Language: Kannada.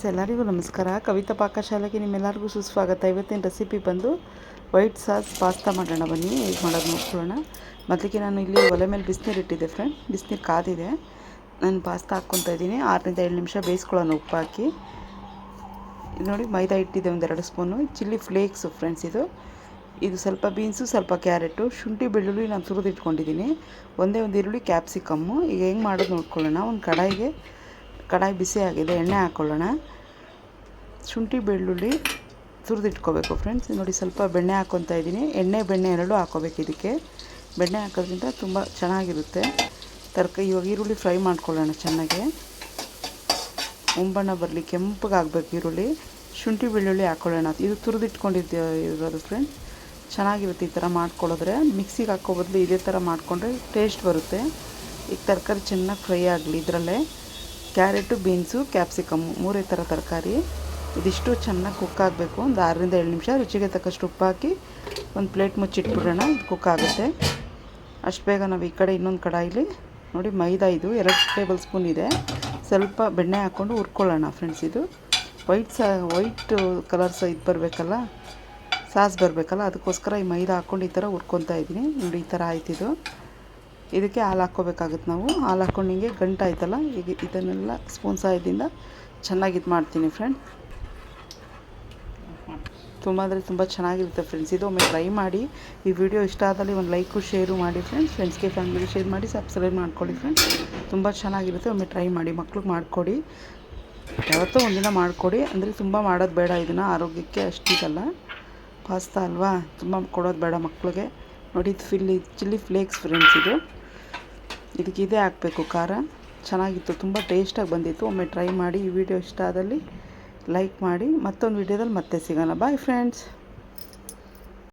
ಎಲ್ಲರಿಗೂ ನಮಸ್ಕಾರ. ಕವಿತಾ ಪಾಕಶಾಲೆಗೆ ನಿಮ್ಮೆಲ್ಲರಿಗೂ ಸುಸ್ವಾಗತ. ಇವತ್ತಿನ ರೆಸಿಪಿ ಬಂದು ವೈಟ್ ಸಾಸ್ ಪಾಸ್ತಾ ಮಾಡೋಣ. ಬನ್ನಿ ಹೇಗೆ ಮಾಡೋದು ನೋಡ್ಕೊಳ್ಳೋಣ. ಮೊದಲಿಗೆ ನಾನು ಇಲ್ಲಿ ಒಲೆ ಮೇಲೆ ಬಿಸಿನೀರು ಇಟ್ಟಿದ್ದೆ ಫ್ರೆಂಡ್. ಬಿಸಿನೀರು ಕಾದಿದೆ. ನಾನು ಪಾಸ್ತಾ ಹಾಕ್ಕೊತಾ ಇದ್ದೀನಿ. 6ರಿಂದ 7 ನಿಮಿಷ ಬೇಯಿಸ್ಕೊಳ್ಳೋಣ ಉಪ್ಪು ಹಾಕಿ. ಇದು ನೋಡಿ ಮೈದಾ ಇಟ್ಟಿದ್ದೆ, 1-2 ಸ್ಪೂನು. ಚಿಲ್ಲಿ ಫ್ಲೇಕ್ಸು ಫ್ರೆಂಡ್ಸ್ ಇದು ಸ್ವಲ್ಪ ಬೀನ್ಸು, ಸ್ವಲ್ಪ ಕ್ಯಾರೆಟು, ಶುಂಠಿ ಬೆಳ್ಳುಳ್ಳಿ ನಾನು ತುರಿದಿಟ್ಕೊಂಡಿದ್ದೀನಿ. ಒಂದೇ ಒಂದು ಈರುಳ್ಳಿ, ಕ್ಯಾಪ್ಸಿಕಮ್ಮು. ಈಗ ಹೆಂಗೆ ಮಾಡೋದು ನೋಡ್ಕೊಳ್ಳೋಣ. ಒಂದು ಕಡಾಯಿ ಬಿಸಿ ಆಗಿದೆ, ಎಣ್ಣೆ ಹಾಕ್ಕೊಳ್ಳೋಣ. ಶುಂಠಿ ಬೆಳ್ಳುಳ್ಳಿ ತುರಿದಿಟ್ಕೋಬೇಕು ಫ್ರೆಂಡ್ಸ್. ನೋಡಿ ಸ್ವಲ್ಪ ಬೆಣ್ಣೆ ಹಾಕ್ಕೊತಾ ಇದ್ದೀನಿ. ಎಣ್ಣೆ ಬೆಣ್ಣೆ ಎರಡೂ ಹಾಕ್ಕೋಬೇಕು. ಇದಕ್ಕೆ ಬೆಣ್ಣೆ ಹಾಕೋದ್ರಿಂದ ತುಂಬ ಚೆನ್ನಾಗಿರುತ್ತೆ ಇವಾಗ ಈರುಳ್ಳಿ ಫ್ರೈ ಮಾಡ್ಕೊಳ್ಳೋಣ ಚೆನ್ನಾಗಿ. ಮುಂಬಣ್ಣ ಬರಲಿ, ಕೆಂಪಗಾಗಬೇಕು ಈರುಳ್ಳಿ. ಶುಂಠಿ ಬೆಳ್ಳುಳ್ಳಿ ಹಾಕ್ಕೊಳ್ಳೋಣ. ಇದು ತುರಿದಿಟ್ಕೊಂಡಿರೋದು ಫ್ರೆಂಡ್. ಚೆನ್ನಾಗಿರುತ್ತೆ ಈ ಥರ ಮಾಡ್ಕೊಳ್ಳೋದ್ರೆ. ಮಿಕ್ಸಿಗೆ ಹಾಕೋ ಬದಲು ಇದೇ ಥರ ಮಾಡಿಕೊಂಡ್ರೆ ಟೇಸ್ಟ್ ಬರುತ್ತೆ. ಈಗ ತರಕಾರಿ ಚೆನ್ನಾಗಿ ಫ್ರೈ ಆಗಲಿ. ಇದರಲ್ಲೇ ಕ್ಯಾರೆಟು, ಬೀನ್ಸು, ಕ್ಯಾಪ್ಸಿಕಮ್ಮು 3 ಥರ ತರಕಾರಿ. ಇದಿಷ್ಟು ಚೆನ್ನಾಗಿ ಕುಕ್ ಆಗಬೇಕು. ಒಂದು 6ರಿಂದ 7 ನಿಮಿಷ. ರುಚಿಗೆ ತಕ್ಕಷ್ಟು ಉಪ್ಪು ಹಾಕಿ ಒಂದು ಪ್ಲೇಟ್ ಮುಚ್ಚಿಟ್ಬಿಡೋಣ. ಇದು ಕುಕ್ ಆಗುತ್ತೆ. ಅಷ್ಟು ಬೇಗ ನಾವು ಈ ಕಡೆ ಇನ್ನೊಂದು ಕಡಾಯಿಲಿ ನೋಡಿ ಮೈದಾ, ಇದು 2 ಟೇಬಲ್ ಸ್ಪೂನ್ ಇದೆ. ಸ್ವಲ್ಪ ಬೆಣ್ಣೆ ಹಾಕ್ಕೊಂಡು ಹುರ್ಕೊಳ್ಳೋಣ ಫ್ರೆಂಡ್ಸ್. ಇದು ವೈಟ್ ಕಲರ್ಸ್ ಇದು ಬರಬೇಕಲ್ಲ, ಸಾಸ್ ಬರಬೇಕಲ್ಲ, ಅದಕ್ಕೋಸ್ಕರ ಈ ಮೈದಾ ಹಾಕ್ಕೊಂಡು ಈ ಥರ ಹುರ್ಕೊತಾ ಇದ್ದೀನಿ. ನೋಡಿ ಈ ಥರ ಆಯ್ತಿದು. ಇದಕ್ಕೆ ಹಾಲು ಹಾಕ್ಕೋಬೇಕಾಗುತ್ತೆ ನಾವು. ಹಾಲು ಹಾಕ್ಕೊಂಡು ಹಿಂಗೆ ಗಂಟಾಯ್ತಲ್ಲ, ಈಗ ಇದನ್ನೆಲ್ಲ ಸ್ಪೂನ್ ಸಹಾಯದಿಂದ ಚೆನ್ನಾಗಿ ಇದು ಮಾಡ್ತೀನಿ ಫ್ರೆಂಡ್. ತುಂಬ ಅಂದರೆ ತುಂಬ ಚೆನ್ನಾಗಿರುತ್ತೆ ಫ್ರೆಂಡ್ಸ್. ಇದು ಒಮ್ಮೆ ಟ್ರೈ ಮಾಡಿ. ಈ ವಿಡಿಯೋ ಇಷ್ಟ ಆದಲ್ಲಿ ಒಂದು ಲೈಕು ಶೇರು ಮಾಡಿ ಫ್ರೆಂಡ್ಸ್ಗೆ, ಫ್ಯಾಮಿಲಿಗೆ ಶೇರ್ ಮಾಡಿ, ಸಬ್ಸ್ಕ್ರೈಬ್ ಮಾಡ್ಕೊಳ್ಳಿ ಫ್ರೆಂಡ್ಸ್. ತುಂಬ ಚೆನ್ನಾಗಿರುತ್ತೆ. ಒಮ್ಮೆ ಟ್ರೈ ಮಾಡಿ. ಮಕ್ಳಿಗೆ ಮಾಡಿಕೊಡಿ. ಯಾವತ್ತೋ ಒಂದಿನ ಮಾಡಿಕೊಡಿ. ಅಂದರೆ ತುಂಬ ಮಾಡೋದು ಬೇಡ. ಇದನ್ನು ಆರೋಗ್ಯಕ್ಕೆ ಅಷ್ಟಿದಲ್ಲ. ಪಾಸ್ತಾ ಅಲ್ವಾ, ತುಂಬ ಕೊಡೋದು ಬೇಡ ಮಕ್ಕಳಿಗೆ. ನೋಡಿ ಇದು ಚಿಲ್ಲಿ ಫ್ಲೇಕ್ಸ್ ಫ್ರೆಂಡ್ಸ್. ಇದಕ್ಕೆ ಇದೇ ಹಾಕಬೇಕು, ಖಾರ. ಚೆನ್ನಾಗಿತ್ತು, ತುಂಬ ಟೇಸ್ಟಾಗಿ ಬಂದಿತ್ತು. ಒಮ್ಮೆ ಟ್ರೈ ಮಾಡಿ. ಈ ವಿಡಿಯೋ ಇಷ್ಟ ಆದಲ್ಲಿ ಲೈಕ್ ಮಾಡಿ. ಮತ್ತೊಂದು ವಿಡಿಯೋದಲ್ಲಿ ಮತ್ತೆ ಸಿಗೋಣ. Bye friends.